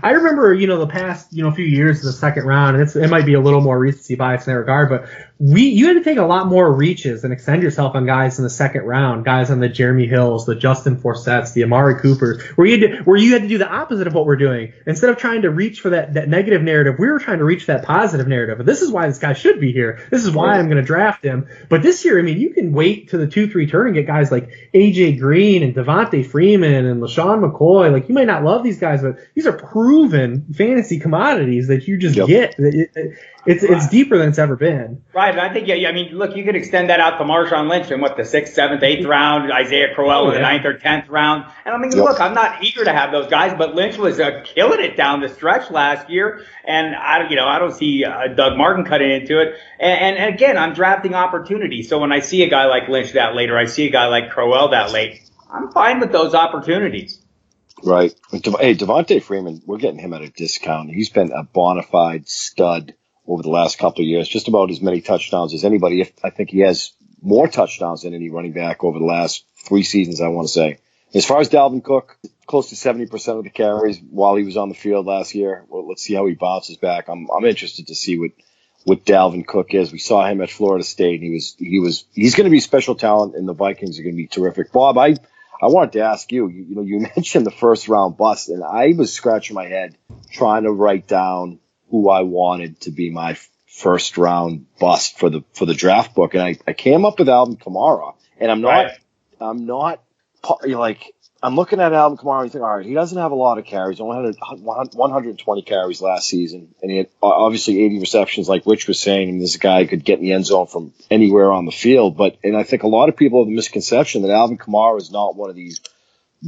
I remember, the past, few years in the second round, and it might be a little more recency bias in that regard, but you had to take a lot more reaches and extend yourself on guys in the second round, guys on the Jeremy Hills, the Justin Forsets, the Amari Coopers, where you had to do the opposite of what we're doing. Instead of trying to reach for that negative narrative, we were trying to reach that positive narrative. And this is why this guy should be here. This is why I'm going to draft him. But this year, you can wait to the 2-3 turn and get guys like AJ Green and Devontae Freeman and LaShawn McCoy. Like, you might not love these guys, but these are proven fantasy commodities that you just get. It's deeper than it's ever been.
Right, and I think, look, you could extend that out to Marshawn Lynch in, the 6th, 7th, 8th round, Isaiah Crowell in the 9th or 10th round. And, look, I'm not eager to have those guys, but Lynch was killing it down the stretch last year, and I don't see Doug Martin cutting into it. And again, I'm drafting opportunity. So when I see a guy like Lynch that late, or I see a guy like Crowell that late, I'm fine with those opportunities.
Right. Hey, Devontae Freeman, we're getting him at a discount. He's been a bona fide stud over the last couple of years, just about as many touchdowns as anybody. I think he has more touchdowns than any running back over the last 3 seasons, I want to say. As far as Dalvin Cook, close to 70% of the carries while he was on the field last year. Well, let's see how he bounces back. I'm interested to see what Dalvin Cook is. We saw him at Florida State. He's going to be special talent, and the Vikings are going to be terrific. Bob, I wanted to ask you, you mentioned the first round bust, and I was scratching my head trying to write down who I wanted to be my first round bust for the draft book. And I came up with Alvin Kamara, and I'm looking at Alvin Kamara and you think, all right, he doesn't have a lot of carries, only had 120 carries last season. And he had obviously 80 receptions, like Rich was saying, and this guy could get in the end zone from anywhere on the field. And I think a lot of people have the misconception that Alvin Kamara is not one of these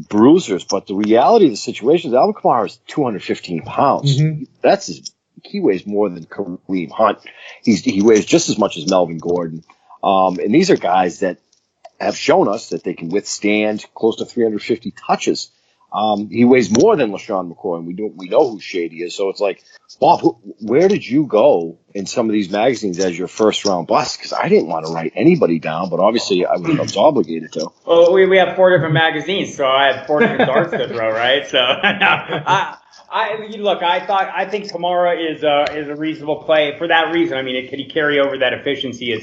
bruisers, but the reality of the situation is Alvin Kamara is 215 pounds. Mm-hmm. He weighs more than Kareem Hunt. He weighs just as much as Melvin Gordon. And these are guys that have shown us that they can withstand close to 350 touches. He weighs more than LaShawn McCoy, and we know who Shady is. So it's like, Bob, where did you go in some of these magazines as your first round bust? Because I didn't want to write anybody down, but obviously I was obligated to.
Well, we have 4 different magazines, so I have 4 different darts to throw, right? So I think Kamara is a reasonable play for that reason. Can he carry over that efficiency?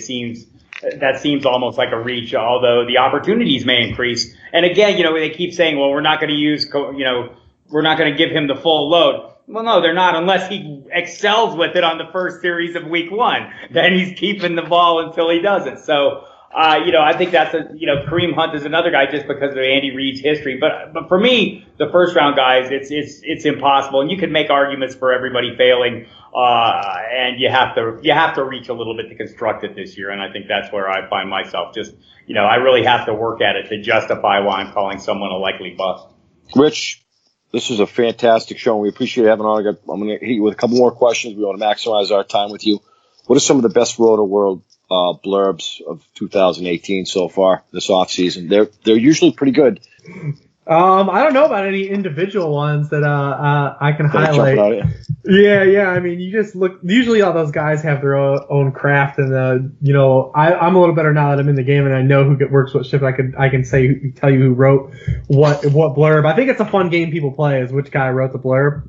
That seems almost like a reach, although the opportunities may increase. And again, they keep saying, well, we're not going to we're not going to give him the full load. Well, no, they're not, unless he excels with it on the first series of week 1. Then he's keeping the ball until he doesn't. So, I think that's Kareem Hunt is another guy just because of Andy Reid's history. But for me, the first round guys, it's impossible. And you can make arguments for everybody failing. And you have to reach a little bit to construct it this year. And I think that's where I find myself just, I really have to work at it to justify why I'm calling someone a likely bust.
Rich, this was a fantastic show, and we appreciate having on. I'm going to hit you with a couple more questions. We want to maximize our time with you. What are some of the best Roto World blurbs of 2018 so far this offseason? They're usually pretty good.
I don't know about any individual ones that I can highlight. Yeah. You just look. Usually, all those guys have their own craft, and I'm a little better now that I'm in the game and I know who works what shift. I can tell you who wrote what blurb. I think it's a fun game people play is which guy wrote the blurb.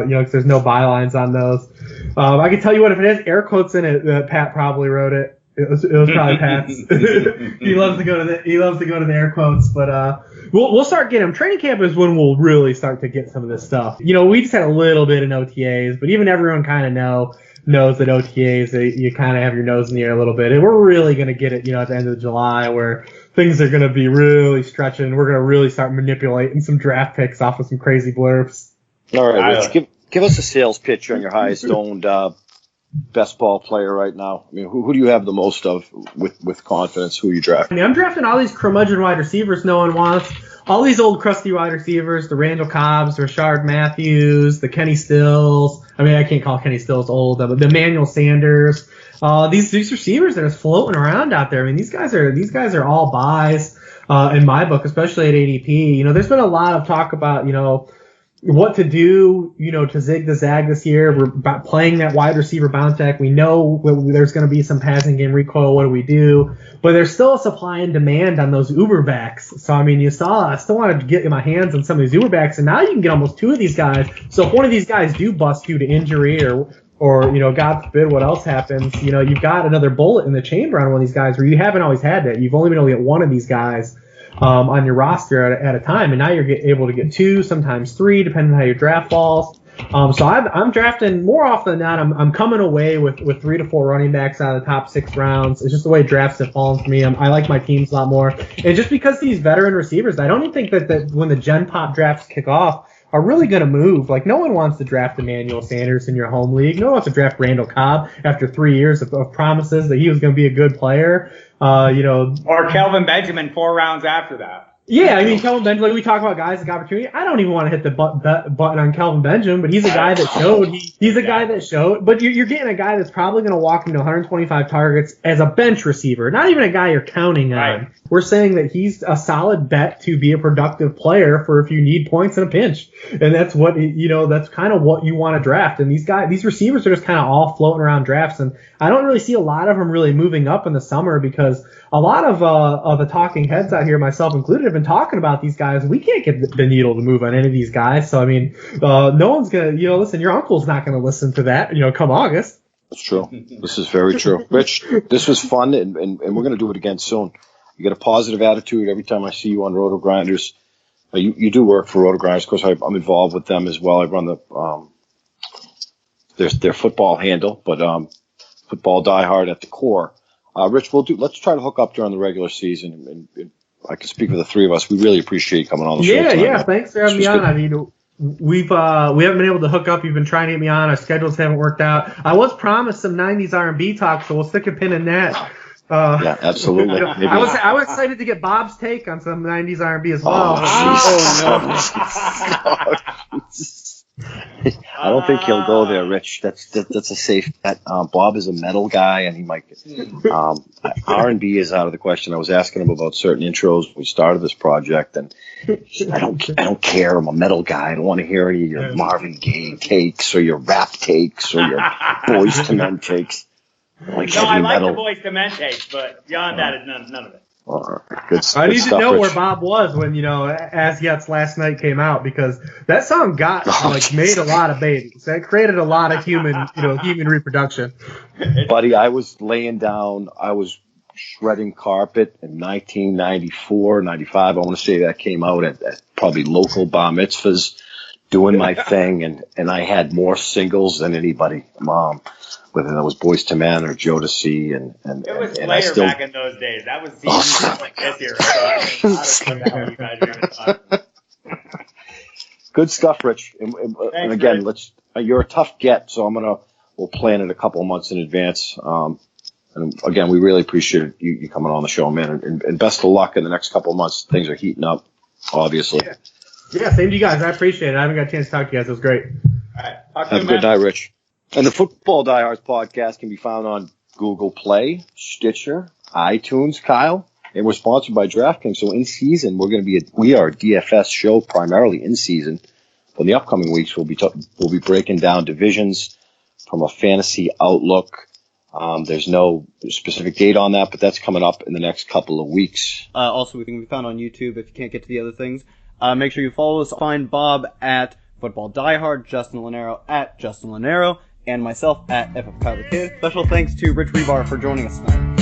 Because there's no bylines on those. I can tell you what, if it has air quotes in it, Pat probably wrote it. It was probably Pat's. He loves to go to the air quotes, but we'll start getting them. Training camp is when we'll really start to get some of this stuff. We just had a little bit in OTAs, but even everyone kind of knows that OTAs, you kind of have your nose in the air a little bit, and we're really going to get it, at the end of July where things are going to be really stretching. We're going to really start manipulating some draft picks off of some crazy blurbs.
All right, Rich, give us a sales pitch on your highest owned best ball player right now. Who do you have the most of with confidence? Who are you drafting?
I'm drafting all these curmudgeon wide receivers no one wants. All these old crusty wide receivers, the Randall Cobbs, Rashard Matthews, the Kenny Stills. I can't call Kenny Stills old, but the Emmanuel Sanders. These receivers that are floating around out there. These guys are all buys in my book, especially at ADP. There's been a lot of talk about, what to do, to zig the zag this year. We're playing that wide receiver bounce back. We know there's going to be some passing game recoil. What do we do? But there's still a supply and demand on those Uber backs. So, I still want to get my hands on some of these Uber backs, and now you can get almost 2 of these guys. So if one of these guys do bust due to injury or God forbid what else happens, you've got another bullet in the chamber on one of these guys where you haven't always had that. You've only been able to get one of these guys on your roster at a time, and now you're able to get 2, sometimes 3, depending on how your draft falls. So I'm drafting more often than not. I'm coming away with 3 to 4 running backs out of the top 6 rounds. It's just the way drafts have fallen for me. I like my teams a lot more, and just because these veteran receivers, I don't even think that when the Gen Pop drafts kick off are really going to move. Like, no one wants to draft Emmanuel Sanders in your home league. No one wants to draft Randall Cobb after 3 years of promises that he was going to be a good player.
Or Kelvin Benjamin 4 rounds after that.
Yeah, Kelvin Benjamin, we talk about guys like opportunity. I don't even want to hit the button on Kelvin Benjamin, but he's a guy that showed. He's a guy that showed. But you're getting a guy that's probably going to walk into 125 targets as a bench receiver, not even a guy you're counting on.
Right.
We're saying that he's a solid bet to be a productive player for if you need points in a pinch. And that's what, that's kind of what you want to draft. And these receivers are just kind of all floating around drafts. And I don't really see a lot of them really moving up in the summer because a lot of the talking heads out here, myself included, have been talking about these guys. We can't get the needle to move on any of these guys. So, no one's going to, listen, your uncle's not going to listen to that, come August.
That's true. This is very true. Rich, this was fun, and we're going to do it again soon. You get a positive attitude every time I see you on Roto Grinders. You do work for Roto Grinders. Of course, I'm involved with them as well. I run their football handle, but football diehard at the core. Rich, let's try to hook up during the regular season, and I can speak for the 3 of us. We really appreciate you coming on the show.
Yeah. Thanks for having me on. We haven't been able to hook up. You've been trying to get me on. Our schedules haven't worked out. I was promised some 90s R&B talk, so we'll stick a pin in that.
Yeah, absolutely.
I was excited to get Bob's take on some 90s R&B as well.
I don't think he'll go there, Rich. That's a safe bet. Bob is a metal guy, and he might. R&B is out of the question. I was asking him about certain intros when we started this project, and he said, I don't care. I'm a metal guy. I don't want to hear any of your Marvin Gaye takes or your rap takes or your Boyz II Men takes.
I like the Boyz II Men takes, but beyond that, is none of it.
Good
I need to know
Rich.
where Bob was when As Yet's Last Night came out, because that song made a lot of babies. That created a lot of human reproduction.
Buddy, I was laying down. I was shredding carpet in 1994, 95. I want to say that came out at probably local bar mitzvahs, doing my thing, and I had more singles than anybody. Mom. Whether that was Boyz II Men or Jodeci, and
it was
and
later back in those days. That was this year.
Good stuff, Rich. And again,
Rich.
You're a tough get, so we'll plan it a couple of months in advance. And again, we really appreciate you coming on the show, man. And best of luck in the next couple of months. Things are heating up, obviously.
Yeah, same to you guys. I appreciate it. I haven't got a chance to talk to you guys. It was great.
All right.
Have a good night, Rich. And the Football Diehards podcast can be found on Google Play, Stitcher, iTunes, Kyle. And we're sponsored by DraftKings. So in season, we are a DFS show primarily in season. But in the upcoming weeks, we'll be breaking down divisions from a fantasy outlook. There's no specific date on that, but that's coming up in the next couple of weeks.
Also, we can be found on YouTube if you can't get to the other things. Make sure you follow us. Find Bob at Football Diehard, Justin Lonero at Justin Lonero, and myself at FF Kyle the Kid. Special thanks to Rich Hribar for joining us tonight.